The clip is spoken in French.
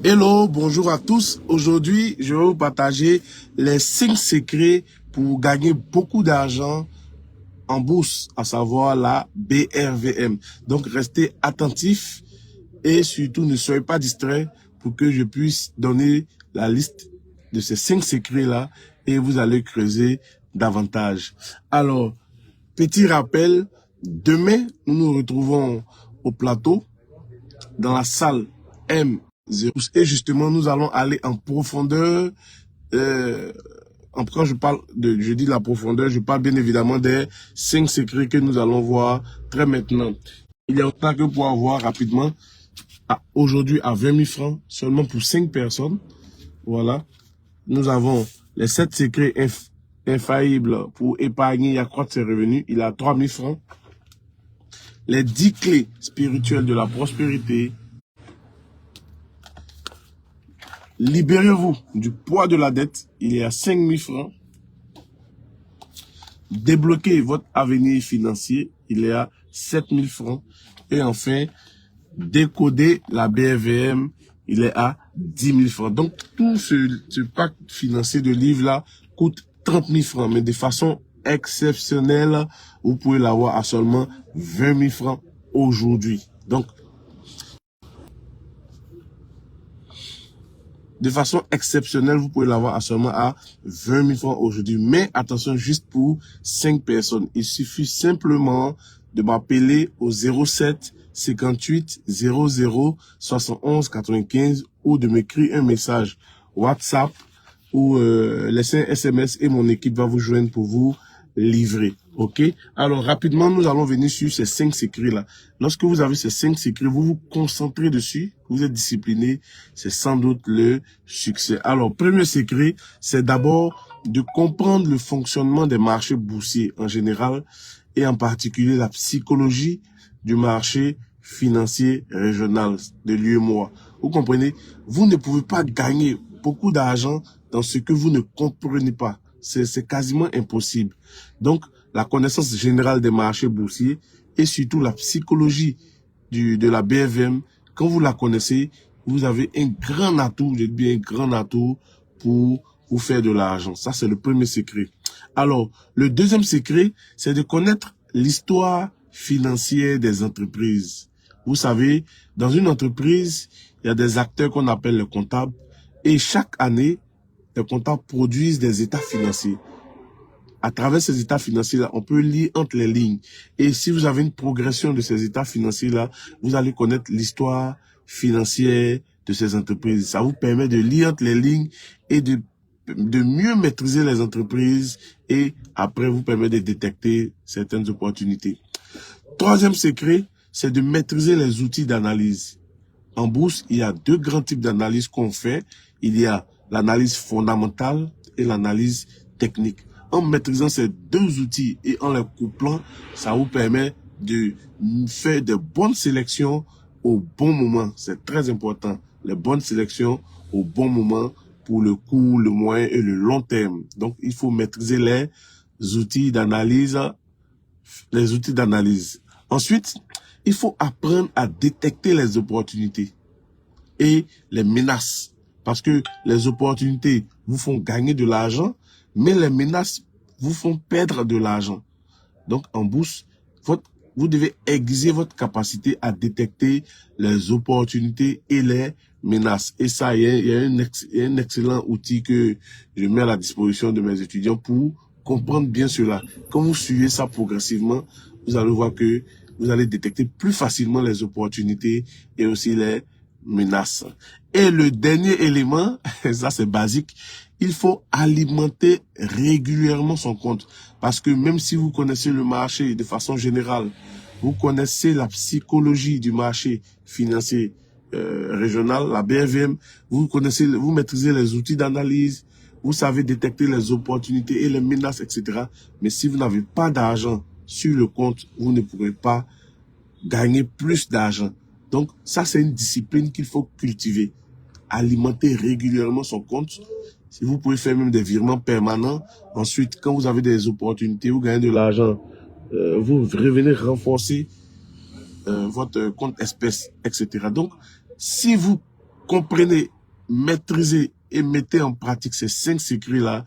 Hello, bonjour à tous. Aujourd'hui, je vais vous partager les 5 secrets pour gagner beaucoup d'argent en bourse, à savoir la BRVM. Donc, restez attentifs et surtout ne soyez pas distraits pour que je puisse donner la liste de ces 5 secrets-là et vous allez creuser davantage. Alors, petit rappel, demain, nous nous retrouvons au plateau dans la salle M0. Et justement, nous allons aller en profondeur. Quand je dis la profondeur, je parle bien évidemment des 5 secrets que nous allons voir très maintenant. Il y a autant que pour avoir rapidement, aujourd'hui à 20 000 francs, seulement pour 5 personnes. Voilà. Nous avons les 7 secrets infaillibles pour épargner et accroître ses revenus. Il a 3 000 francs. Les 10 clés spirituelles de la prospérité. Libérez-vous du poids de la dette, il est à 5 000 francs. Débloquez votre avenir financier, il est à 7 000 francs. Et enfin, décoder la BRVM, il est à 10 000 francs. Donc, tout ce pack financier de livres-là coûte 30 000 francs, mais de façon exceptionnelle, vous pouvez l'avoir à seulement 20 000 francs aujourd'hui. Donc, de façon exceptionnelle, vous pouvez l'avoir à seulement à 20 000 francs aujourd'hui. Mais attention, juste pour 5 personnes. Il suffit simplement de m'appeler au 07 58 00 71 95 ou de m'écrire un message WhatsApp ou laisser un SMS et mon équipe va vous joindre pour vous livrer. Ok? Alors, rapidement, nous allons venir sur ces 5 secrets-là. Lorsque vous avez ces 5 secrets, vous vous concentrez dessus, vous êtes discipliné, c'est sans doute le succès. Alors, premier secret, c'est d'abord de comprendre le fonctionnement des marchés boursiers en général et en particulier la psychologie du marché financier régional de l'UEMOA. Vous comprenez? Vous ne pouvez pas gagner beaucoup d'argent dans ce que vous ne comprenez pas. C'est quasiment impossible. Donc, la connaissance générale des marchés boursiers et surtout la psychologie de la BFM, quand vous la connaissez, vous avez un grand atout, je dis bien un grand atout pour vous faire de l'argent. Ça, c'est le premier secret. Alors, le deuxième secret, c'est de connaître l'histoire financière des entreprises. Vous savez, dans une entreprise, il y a des acteurs qu'on appelle les comptables et chaque année, les comptables produisent des états financiers. À travers ces états financiers-là, on peut lire entre les lignes. Et si vous avez une progression de ces états financiers-là, vous allez connaître l'histoire financière de ces entreprises. Ça vous permet de lire entre les lignes et de mieux maîtriser les entreprises et après vous permet de détecter certaines opportunités. Troisième secret, c'est de maîtriser les outils d'analyse. En bourse, il y a 2 grands types d'analyse qu'on fait. Il y a l'analyse fondamentale et l'analyse technique. En maîtrisant ces 2 outils et en les couplant, ça vous permet de faire de bonnes sélections au bon moment. C'est très important. Les bonnes sélections au bon moment pour le court, le moyen et le long terme. Donc, il faut maîtriser les outils d'analyse. Ensuite, il faut apprendre à détecter les opportunités et les menaces. Parce que les opportunités vous font gagner de l'argent, mais les menaces vous font perdre de l'argent. Donc, en bourse, vous devez aiguiser votre capacité à détecter les opportunités et les menaces. Et ça, il y a un excellent outil que je mets à la disposition de mes étudiants pour comprendre bien cela. Quand vous suivez ça progressivement, vous allez voir que vous allez détecter plus facilement les opportunités et aussi les menaces. Et le dernier élément, ça c'est basique, il faut alimenter régulièrement son compte. Parce que même si vous connaissez le marché de façon générale, vous connaissez la psychologie du marché financier régional, la BFM, vous maîtrisez les outils d'analyse, vous savez détecter les opportunités et les menaces, etc. Mais si vous n'avez pas d'argent sur le compte, vous ne pourrez pas gagner plus d'argent. Donc, ça, c'est une discipline qu'il faut cultiver. Alimenter régulièrement son compte. Si vous pouvez faire même des virements permanents. Ensuite, quand vous avez des opportunités, vous gagnez de l'argent, vous revenez renforcer votre compte espèce, etc. Donc, si vous comprenez, maîtrisez et mettez en pratique ces 5 secrets-là.